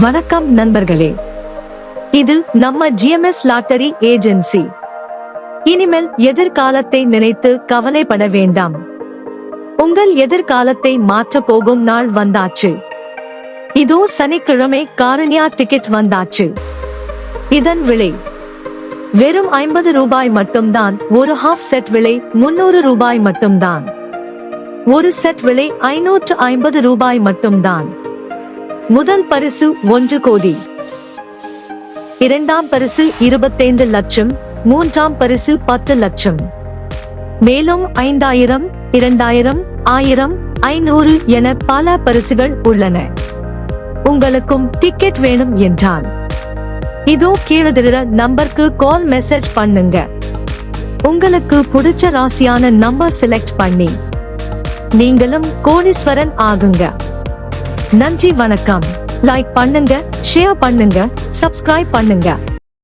வணக்கம் நண்பர்களே, இது நம்ம GMS லாட்டரி ஏஜென்சி. இனிமேல் எதிர்காலத்தை நினைத்து கவலைப்பட வேண்டாம். உங்கள் எதிர்காலத்தை மாற்ற போகும் நாள் வந்தாச்சு. இதோ சனிக்கிழமை காருண்யா டிக்கெட் வந்தாச்சு. இதன் விலை வெறும் 50 ரூபாய் மட்டும்தான். ஒரு ஹாஃப் செட் விலை 300 ரூபாய் மட்டும்தான். ஒரு செட் விலை 550 ரூபாய் மட்டும்தான். முதல் பரிசு 1 கோடி, இரண்டாம் பரிசு 25 லட்சம், மூன்றாம் பரிசு 10 லட்சம், மேலும் 5000, 2000, 1000, 500 என பல பரிசுகள் உள்ளன. உங்களுக்கும் டிக்கெட் வேணும் என்றால் இதோ கீழே நம்பருக்கு கால் மெசேஜ் பண்ணுங்க. உங்களுக்கு பிடிச்ச ராசியான நம்பர் செலக்ட் பண்ணி நீங்களும் கோடீஸ்வரன் ஆகுங்க. நன்றி, வணக்கம். லைக் பண்ணுங்க, ஷேர் பண்ணுங்க, சப்ஸ்கிரைப் பண்ணுங்க.